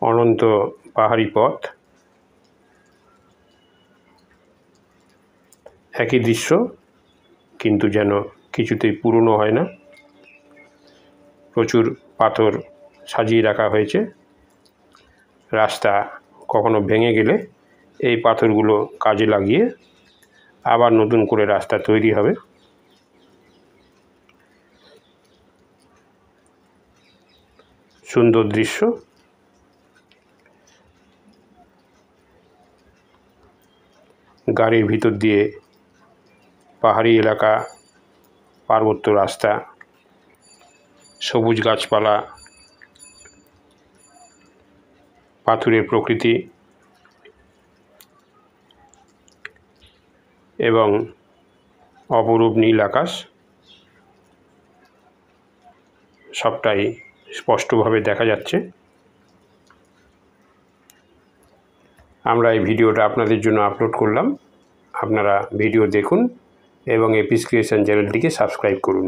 অনন্ত পাহাড়ি পথ, একই দৃশ্য কিন্তু যেন কিছুতেই পুরনো হয় না। প্রচুর পাথর সাজিয়ে রাখা হয়েছে। রাস্তা কখনো ভেঙে গেলে এই পাথরগুলো কাজে লাগিয়ে আবার নতুন করে রাস্তা তৈরি হবে। সুন্দর দৃশ্য। গাড়ির ভিতর দিয়ে পাহাড়ি এলাকা, পার্বত্য রাস্তা, সবুজ গাছপালা, পাথুরে প্রকৃতি এবং অপরূপ নীল আকাশ সবটাই স্পষ্টভাবে দেখা যাচ্ছে। আমরা এই ভিডিওটা আপনাদের জন্য আপলোড করলাম। আপনারা ভিডিও দেখুন এবং এপিস ক্রিয়েশন চ্যানেলটিকে সাবস্ক্রাইব করুন।